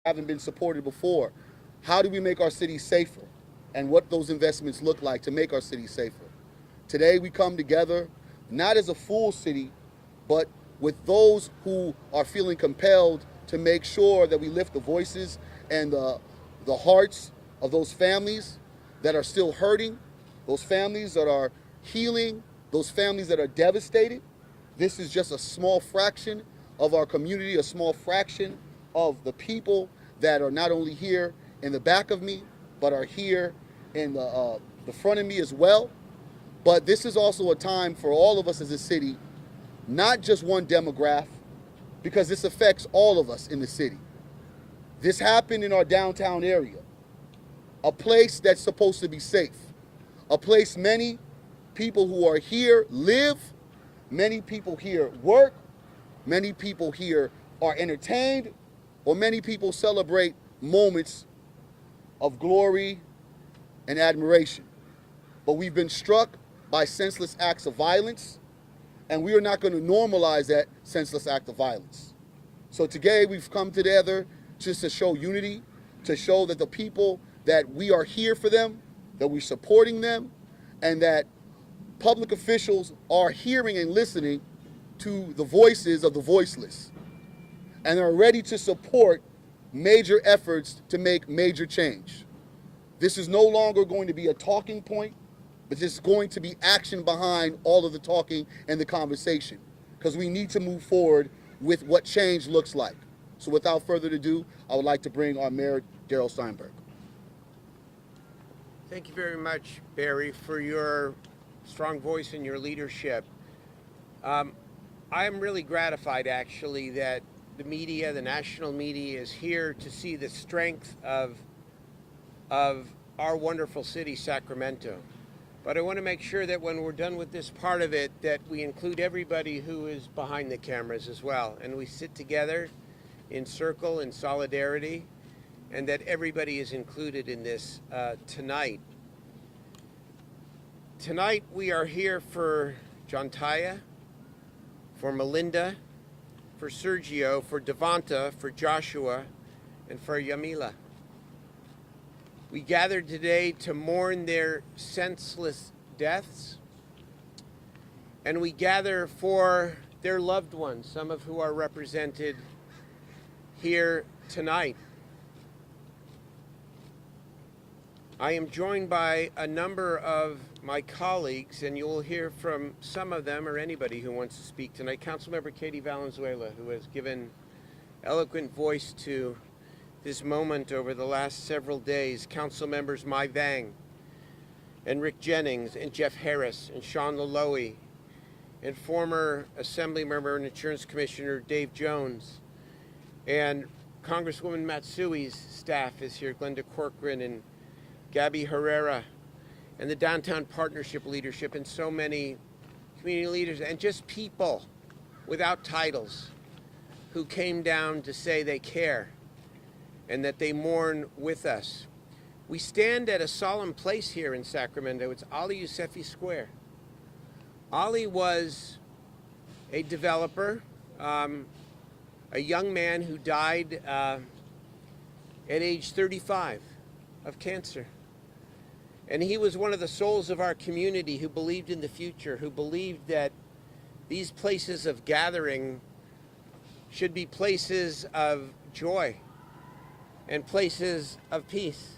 haven't been supported before. How do we make our city safer? And what those investments look like to make our city safer. Today we come together not as a full city, but with those who are feeling compelled to make sure that we lift the voices and the hearts of those families that are still hurting, those families that are healing, those families that are devastated. This is just a small fraction of our community, a small fraction of the people that are not only here in the back of me, but are here in the front of me as well. But this is also a time for all of us as a city, not just one demographic, because this affects all of us in the city. This happened in our downtown area, a place that's supposed to be safe, a place many people who are here live, many people here work, many people here are entertained, or many people celebrate moments of glory and admiration. But we've been struck by senseless acts of violence, and we are not going to normalize that senseless act of violence. So today we've come together just to show unity, to show that the people, that we are here for them, that we're supporting them, and that public officials are hearing and listening to the voices of the voiceless, and are ready to support major efforts to make major change. This is no longer going to be a talking point, but there's going to be action behind all of the talking and the conversation, because we need to move forward with what change looks like. So without further ado, I would like to bring our Mayor, Darrell Steinberg. Thank you very much, Barry, for your strong voice and your leadership. I am really gratified, actually, that the media, the national media, is here to see the strength of our wonderful city, Sacramento. But I want to make sure that when we're done with this part of it, that we include everybody who is behind the cameras as well. And we sit together in circle, in solidarity, and that everybody is included in this tonight. Tonight we are here for John Taya, for Melinda, for Sergio, for Devonta, for Joshua, and for Yamila. We gathered today to mourn their senseless deaths, and we gather for their loved ones, some of who are represented here tonight. I am joined by a number of my colleagues, and you'll hear from some of them or anybody who wants to speak tonight. Councilmember Katie Valenzuela, who has given eloquent voice to this moment over the last several days. Council members Mai Vang, and Rick Jennings, and Jeff Harris, and Sean Laloe, and former Assembly member and Insurance Commissioner Dave Jones, and Congresswoman Matsui's staff is here, Glenda Corcoran and Gabby Herrera, and the Downtown Partnership leadership, and so many community leaders, and just people without titles who came down to say they care and that they mourn with us. We stand at a solemn place here in Sacramento. It's Ali Youssefi Square. Ali was a developer, a young man who died at age 35 of cancer. And he was one of the souls of our community who believed in the future, who believed that these places of gathering should be places of joy and places of peace.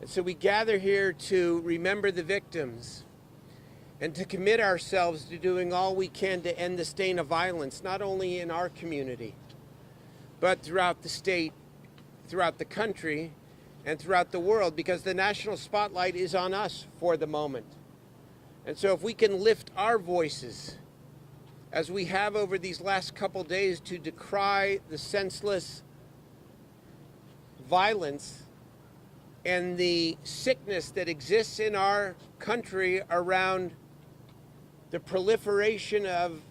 And so we gather here to remember the victims and to commit ourselves to doing all we can to end the stain of violence, not only in our community, but throughout the state, throughout the country, and throughout the world, because the national spotlight is on us for the moment. And so if we can lift our voices, as we have over these last couple days, to decry the senseless violence and the sickness that exists in our country around the proliferation of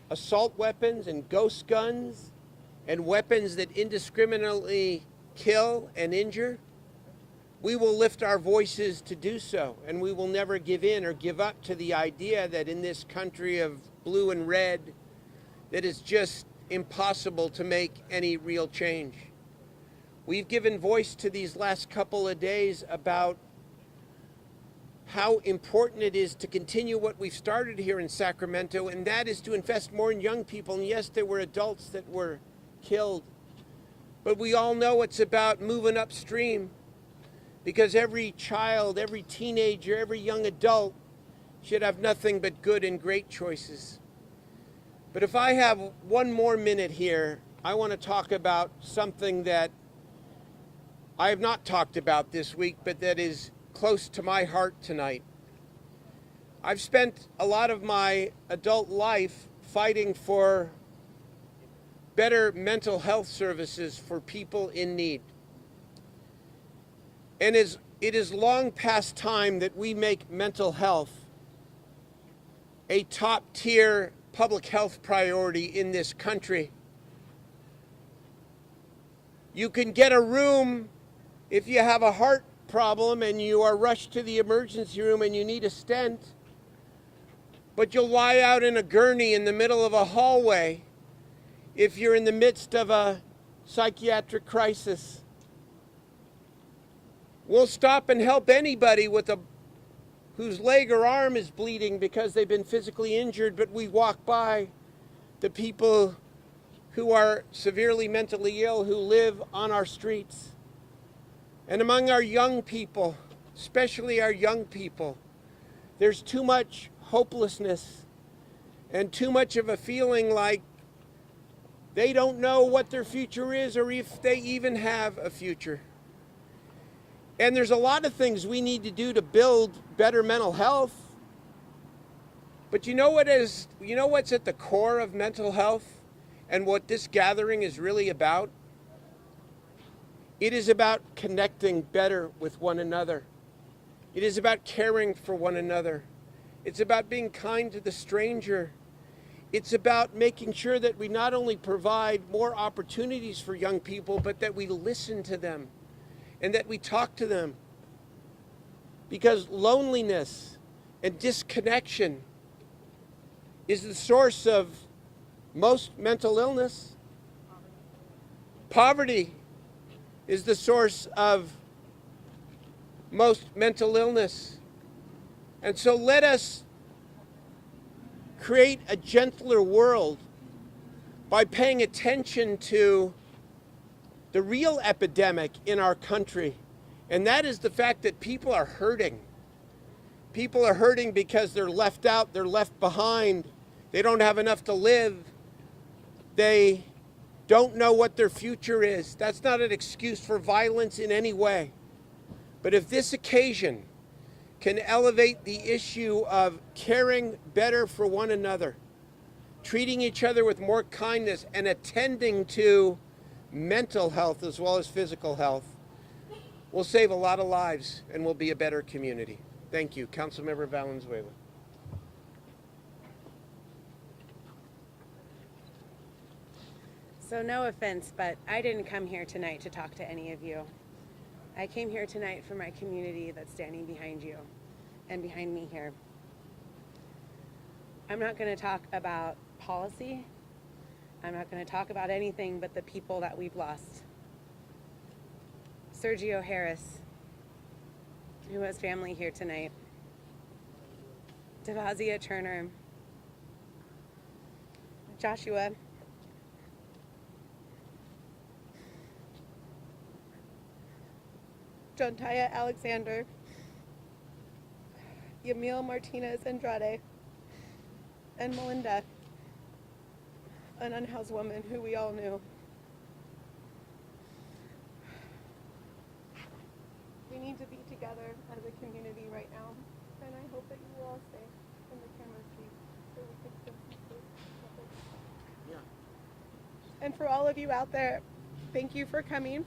assault weapons and ghost guns and weapons that indiscriminately kill and injure, we will lift our voices to do so, and we will never give in or give up to the idea that in this country of blue and red, that it's just impossible to make any real change. We've given voice to these last couple of days about how important it is to continue what we've started here in Sacramento, and that is to invest more in young people. And yes, there were adults that were killed, but we all know it's about moving upstream, because every child, every teenager, every young adult should have nothing but good and great choices. But if I have one more minute here, I want to talk about something that I have not talked about this week, but that is close to my heart tonight. I've spent a lot of my adult life fighting for better mental health services for people in need. And it is long past time that we make mental health a top-tier public health priority in this country. You can get a room if you have a heart problem and you are rushed to the emergency room and you need a stent, but you'll lie out in a gurney in the middle of a hallway if you're in the midst of a psychiatric crisis. We'll stop and help anybody whose leg or arm is bleeding because they've been physically injured, but we walk by the people who are severely mentally ill who live on our streets. And among our young people, especially our young people, there's too much hopelessness and too much of a feeling like they don't know what their future is or if they even have a future. And there's a lot of things we need to do to build better mental health. But you know what's at the core of mental health and what this gathering is really about? It is about connecting better with one another. It is about caring for one another. It's about being kind to the stranger. It's about making sure that we not only provide more opportunities for young people, but that we listen to them and that we talk to them. Because loneliness and disconnection is the source of most mental illness. Poverty is the source of most mental illness. And so let us create a gentler world by paying attention to the real epidemic in our country, and that is the fact that people are hurting. People are hurting because they're left out, they're left behind, they don't have enough to live, they don't know what their future is. That's not an excuse for violence in any way. But if this occasion can elevate the issue of caring better for one another, treating each other with more kindness, and attending to mental health as well as physical health, we'll save a lot of lives and we'll be a better community. Thank you. Councilmember Valenzuela. So no offense, but I didn't come here tonight to talk to any of you. I came here tonight for my community that's standing behind you and behind me here. I'm not going to talk about policy. I'm not going to talk about anything but the people that we've lost. Sergio Harris, who has family here tonight. Devazia Turner. Joshua. Jontaya Alexander, Yamil Martinez Andrade, and Melinda, an unhoused woman who we all knew. We need to be together as a community right now, and I hope that you will all stay in the camera seat so we can still see this. Yeah. And for all of you out there, thank you for coming.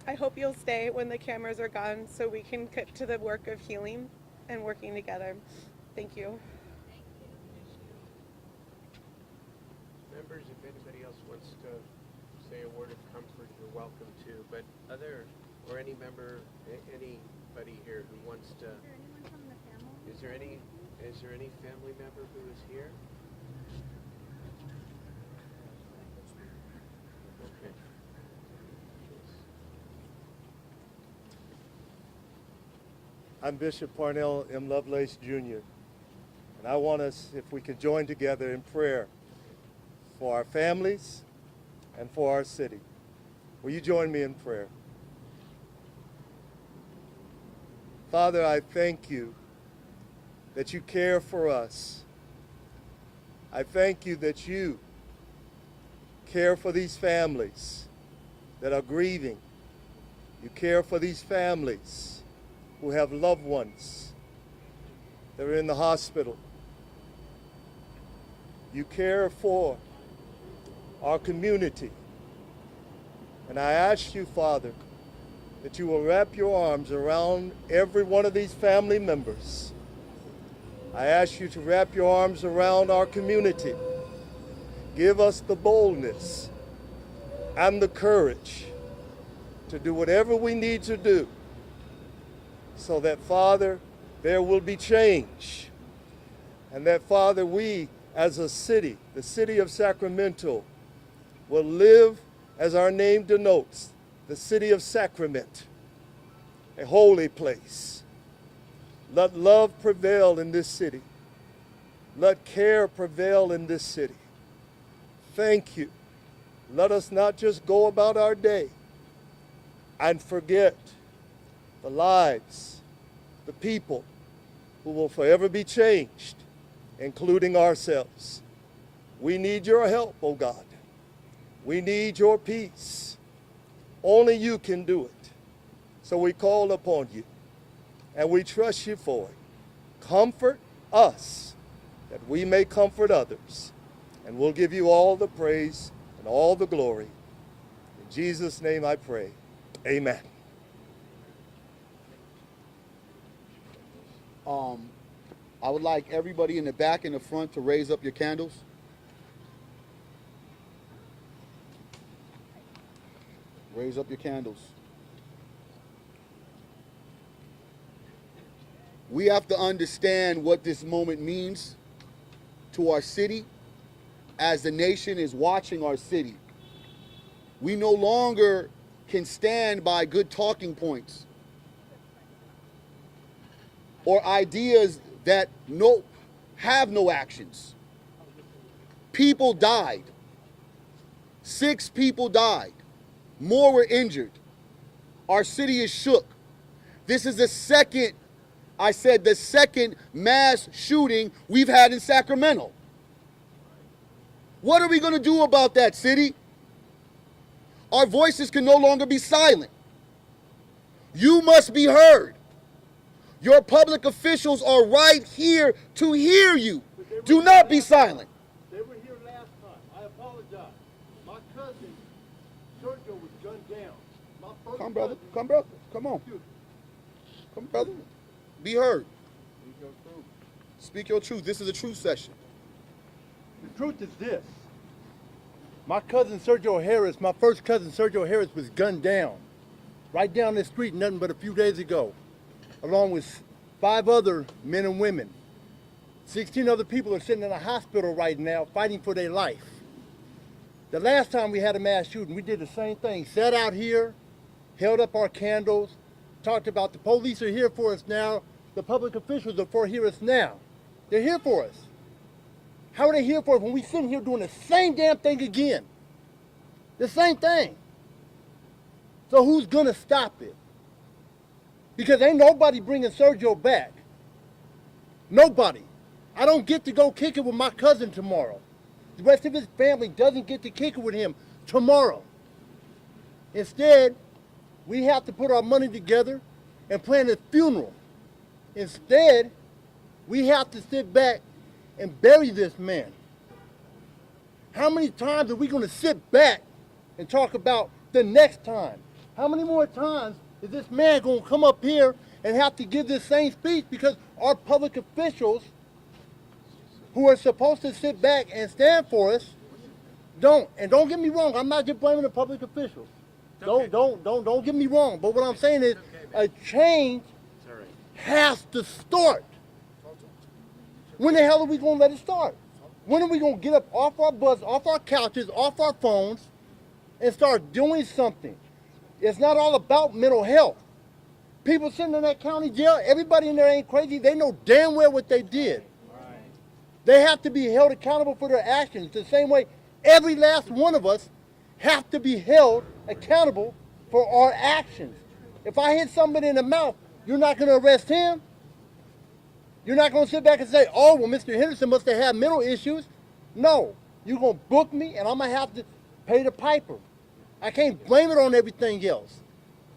I hope you'll stay when the cameras are gone so we can get to the work of healing and working together. Thank you. Members, if anybody else wants to say a word of comfort, you're welcome to. But or any member, anybody here who wants to. Is there anyone from the family? Is there any family member who is here? Okay. I'm Bishop Parnell M. Lovelace, Jr., and I want us, if we could join together in prayer for our families and for our city. Will you join me in prayer? Father, I thank you that you care for us. I thank you that you care for these families that are grieving. You care for these families who have loved ones that are in the hospital. You care for our community. And I ask you, Father, that you will wrap your arms around every one of these family members. I ask you to wrap your arms around our community. Give us the boldness and the courage to do whatever we need to do so that, Father, there will be change. And that, Father, we as a city, the city of Sacramento, will live as our name denotes, the city of Sacrament, a holy place. Let love prevail in this city. Let care prevail in this city. Thank you. Let us not just go about our day and forget the lives, the people who will forever be changed, including ourselves. We need your help, oh God. We need your peace. Only you can do it. So we call upon you and we trust you for it. Comfort us that we may comfort others. And we'll give you all the praise and all the glory. In Jesus' name I pray. Amen. I would like everybody in the back and the front to raise up your candles. Raise up your candles. We have to understand what this moment means to our city as the nation is watching our city. We no longer can stand by good talking points or ideas that have no actions. People died. 6 people died. More were injured. Our city is shook. This is the second mass shooting we've had in Sacramento. What are we going to do about that, city? Our voices can no longer be silent. You must be heard. Your public officials are right here to hear you. Do not be silent. They were here last time. I apologize. My cousin, Sergio, was gunned down. My first Come, brother. cousin- Come, brother. Come on. Come, brother. Be heard. Speak your truth. This is a truth session. The truth is this. My cousin Sergio Harris, my first cousin Sergio Harris was gunned down right down the street nothing but a few days ago, along with 5 other men and women. 16 other people are sitting in a hospital right now fighting for their life. The last time we had a mass shooting, we did the same thing. Sat out here, held up our candles, talked about the police are here for us now, the public officials are for us now. They're here for us. How are they here for us when we sitting here doing the same damn thing again? The same thing. So who's gonna stop it? Because ain't nobody bringing Sergio back. Nobody. I don't get to go kick it with my cousin tomorrow. The rest of his family doesn't get to kick it with him tomorrow. Instead, we have to put our money together and plan his funeral. Instead, we have to sit back and bury this man. How many times are we going to sit back and talk about the next time? How many more times is this man going to come up here and have to give this same speech because our public officials who are supposed to sit back and stand for us don't? And don't get me wrong, I'm not just blaming the public officials. Okay. Don't get me wrong. But what I'm saying is a change has to start. When the hell are we going to let it start? When are we going to get up off our butts, off our couches, off our phones, and start doing something? It's not all about mental health. people sitting in that county jail, everybody in there ain't crazy. They know damn well what they did. They have to be held accountable for their actions. The same way every last one of us have to be held accountable for our actions. If I hit somebody in the mouth, you're not going to arrest him. You're not going to sit back and say, oh, well, Mr. Henderson must have had mental issues. No, you're going to book me and I'm going to have to pay the piper. I can't blame it on everything else.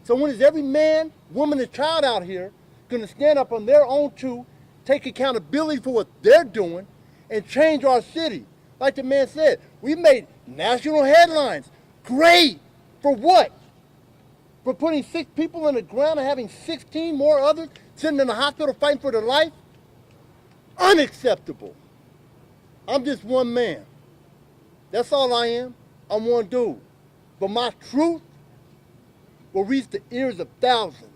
So when is every man, woman, and child out here going to stand up on their own truth, take accountability for what they're doing, and change our city? Like the man said, we made national headlines. Great. For what? For putting 6 people in the ground and having 16 more others sitting in the hospital fighting for their life? Unacceptable. I'm just one man. That's all I am. I'm one dude. But my truth will reach the ears of thousands.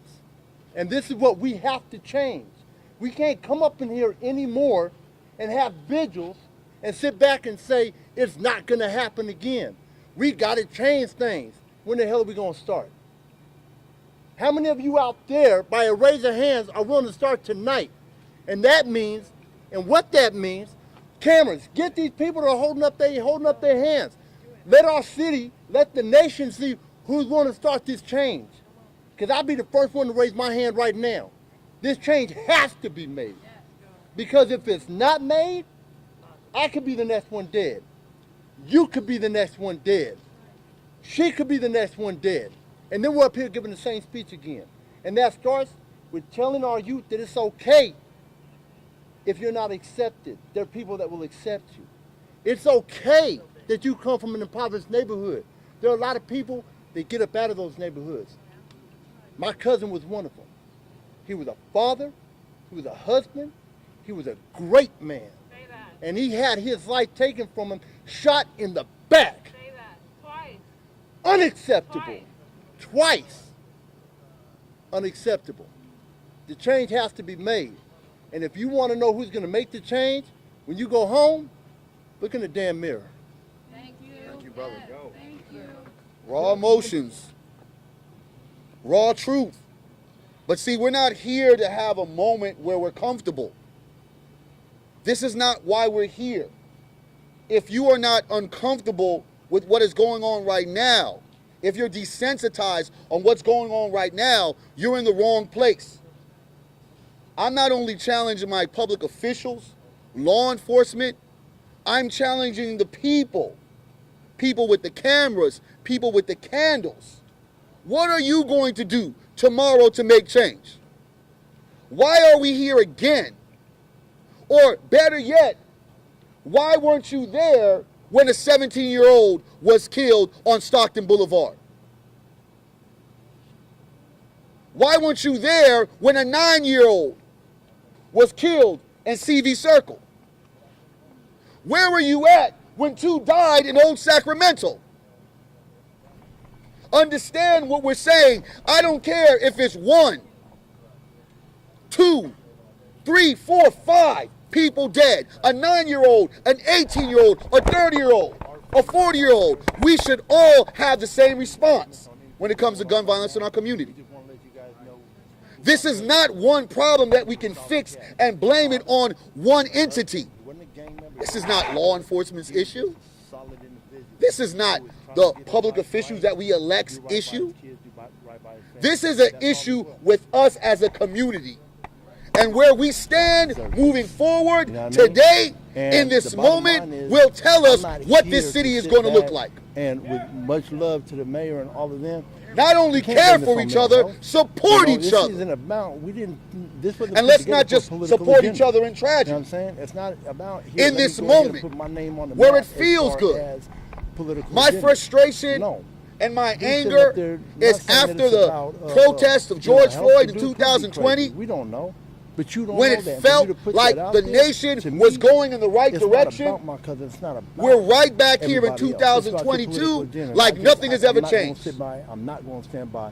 And this is what we have to change. We can't come up in here anymore and have vigils and sit back and say it's not going to happen again. We got to change things. When the hell are we going to start? How many of you out there, by a raise of hands, are willing to start tonight? And that means, and what that means, cameras, get these people that are holding up their hands. Let our city, let the nation see who's going to start this change. Because I'll be the first one to raise my hand right now. This change has to be made. Because if it's not made, I could be the next one dead. You could be the next one dead. She could be the next one dead. And then we're up here giving the same speech again. And that starts with telling our youth that it's okay if you're not accepted. There are people that will accept you. It's okay that you come from an impoverished neighborhood. There are a lot of people that get up out of those neighborhoods. My cousin was one of them. He was a father, he was a husband, he was a great man. Say that. And he had his life taken from him, shot in the back. Say that. Twice. Unacceptable. Twice. Unacceptable. The change has to be made. And if you want to know who's going to make the change, when you go home, look in the damn mirror. Thank you. Thank you, brother. Yes, thank you. Raw emotions, raw truth. But see, we're not here to have a moment where we're comfortable. This is not why we're here. If you are not uncomfortable with what is going on right now, if you're desensitized on what's going on right now, you're in the wrong place. I'm not only challenging my public officials, law enforcement, I'm challenging the people. People with the cameras, people with the candles. What are you going to do tomorrow to make change? Why are we here again? Or better yet, why weren't you there when a 17-year-old was killed on Stockton Boulevard? Why weren't you there when a 9-year-old was killed in CV Circle? Where were you at when 2 died in Old Sacramento? Understand what we're saying. I don't care if it's 1, 2, 3, 4, 5 people dead. A 9-year-old, an 18-year-old, a 30-year-old, a 40-year-old. We should all have the same response when it comes to gun violence in our community. This is not one problem that we can fix and blame it on one entity. This is not law enforcement's issue. This is not the public officials that we elect's issue. This is an issue with us as a community. And where we stand moving forward today, in this moment, will tell us what this city is going to look like. And with much love to the mayor and all of them, not only care for each other, support each other. This isn't about, and let's not just support each other in tragedy. You know what I'm saying? It's not about in this moment where it feels good. My frustration and my anger is after the protest of George Floyd in 2020. We don't know. But you don't when know it that. felt like the nation was going in the right direction, we're right back here in 2022 like nothing has ever changed. I'm not going to stand by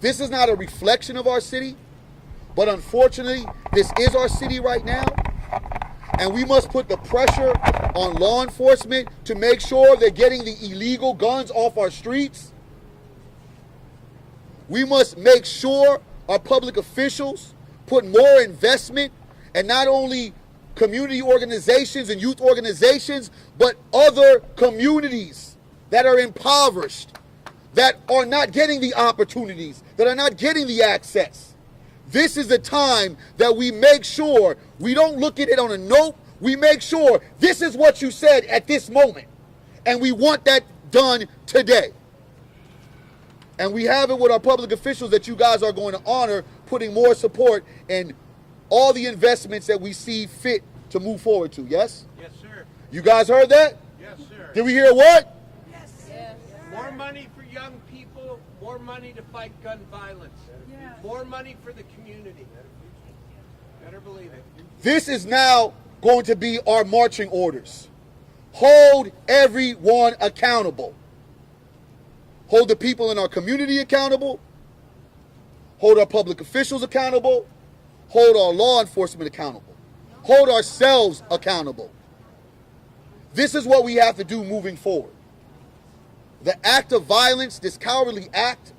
This is not a reflection of our city, but unfortunately, this is our city right now. And we must put the pressure on law enforcement to make sure they're getting the illegal guns off our streets. We must make sure our public officials put more investment, and not only community organizations and youth organizations, but other communities that are impoverished, that are not getting the opportunities, that are not getting the access. This is the time that we make sure we don't look at it on a note. We make sure this is what you said at this moment. And we want that done today. And we have it with our public officials that you guys are going to honor, putting more support in all the investments that we see fit to move forward to. Yes? Yes, sir. You guys heard that? Yes, sir. Did we hear what? More money for young people, more money to fight gun violence, more money for the community. Better believe it. This is now going to be our marching orders. Hold everyone accountable. Hold the people in our community accountable. Hold our public officials accountable. Hold our law enforcement accountable. Hold ourselves accountable. This is what we have to do moving forward. The act of violence, this cowardly act,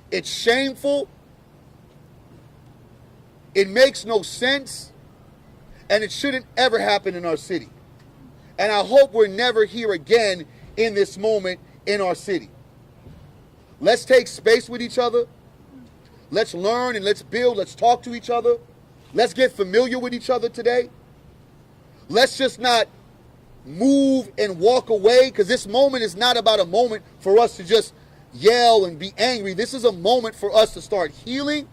it's shameful. It makes no sense. And it shouldn't ever happen in our city. And I hope we're never here again in this moment in our city. Let's take space with each other. Let's learn and let's build. Let's talk to each other. Let's get familiar with each other today. Let's just not move and walk away, because this moment is not about a moment for us to just yell and be angry. This is a moment for us to start healing,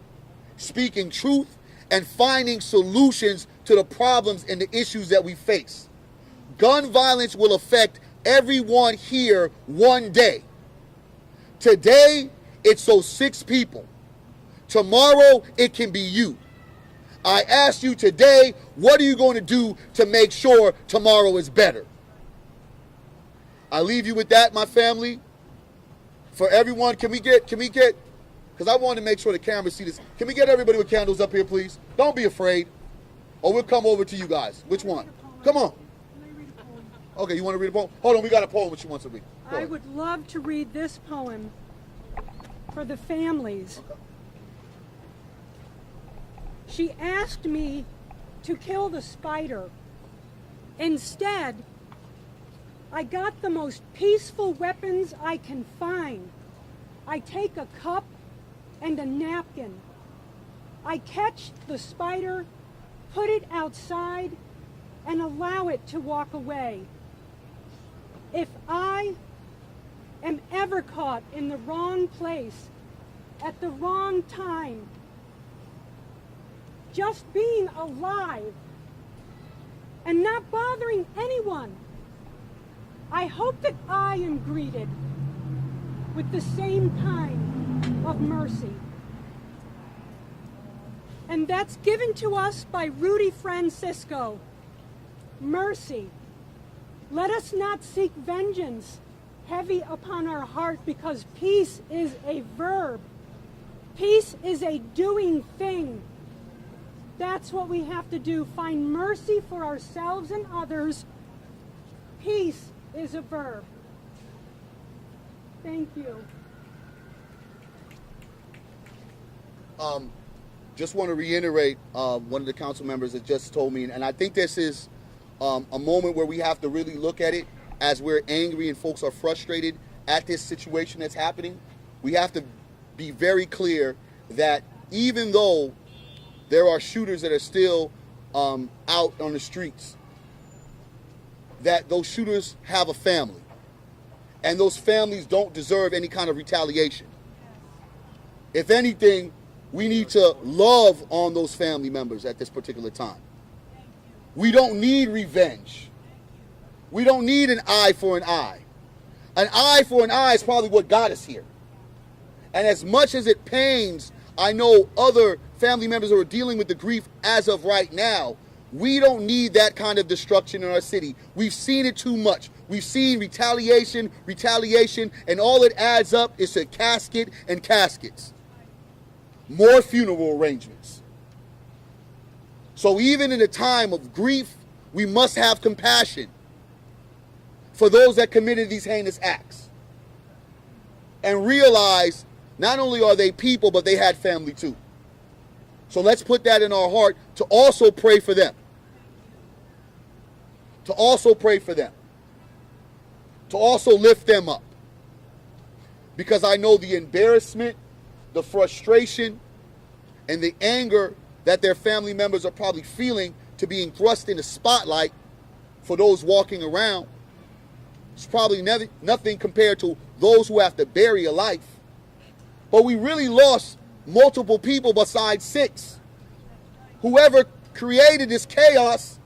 speaking truth, and finding solutions to the problems and the issues that we face. Gun violence will affect everyone here one day. Today, it's those 6 people. Tomorrow, it can be you. I ask you today, what are you going to do to make sure tomorrow is better? I leave you with that, my family. For everyone, can we get, because I want to make sure the cameras see this. Can we get everybody with candles up here, please? Don't be afraid. Or we'll come over to you guys. Which one? Come on. Okay, you want to read a poem? Hold on, we got a poem which she wants to read. Go I ahead. would love to read this poem for the families. Okay. She asked me to kill the spider. Instead, I got the most peaceful weapons I can find. I take a cup and a napkin. I catch the spider, put it outside, and allow it to walk away. If I am ever caught in the wrong place at the wrong time, just being alive and not bothering anyone, I hope that I am greeted with the same kind of mercy. And that's given to us by Rudy Francisco. Mercy. Let us not seek vengeance heavy upon our heart, because peace is a verb. Peace is a doing thing. That's what we have to do. Find mercy for ourselves and others. Peace is a verb. Thank you. Just want to reiterate one of the council members that just told me, and I think this is a moment where we have to really look at it as we're angry and folks are frustrated at this situation that's happening. We have to be very clear that even though there are shooters that are still out on the streets, that those shooters have a family, and those families don't deserve any kind of retaliation. If anything, we need to love on those family members at this particular time. We don't need revenge. We don't need an eye for an eye. An eye for an eye is probably what got us here. And as much as it pains, I know other family members who are dealing with the grief as of right now, we don't need that kind of destruction in our city. We've seen it too much. We've seen retaliation, and all it adds up is a casket and caskets. More funeral arrangements. So even in a time of grief, we must have compassion for those that committed these heinous acts. And realize not only are they people, but they had family too. So let's put that in our heart to also pray for them. To also pray for them. to also lift them up. Because I know the embarrassment, the frustration, and the anger that their family members are probably feeling to being thrust in the spotlight for those walking around. It's probably nothing compared to those who have to bury a life. But we really lost multiple people besides 6. Whoever created this chaos,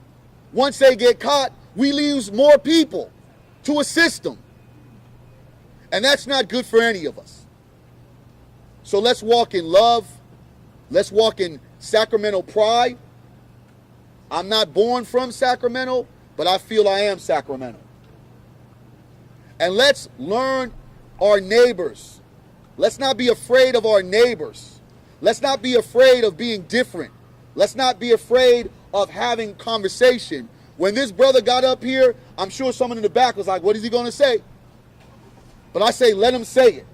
once they get caught, we lose more people to assist them. And that's not good for any of us. So let's walk in love. Let's walk in Sacramento pride. I'm not born from Sacramento, but I feel I am Sacramento. And let's learn our neighbors. Let's not be afraid of our neighbors. Let's not be afraid of being different. Let's not be afraid of having conversation. When this brother got up here, I'm sure someone in the back was like, what is he going to say? But I say, let him say it.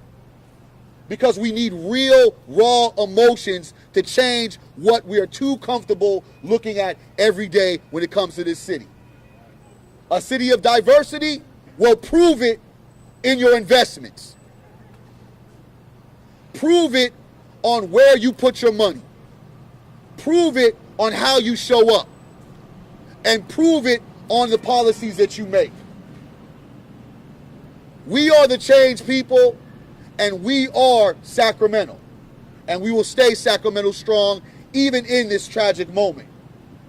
Because we need real, raw emotions to change what we are too comfortable looking at every day when it comes to this city. A city of diversity will prove it in your investments. Prove it on where you put your money. Prove it on how you show up. And prove it on the policies that you make. We are the change people, and we are Sacramento. And we will stay Sacramento strong even in this tragic moment.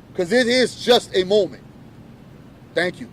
Because it is just a moment. Thank you.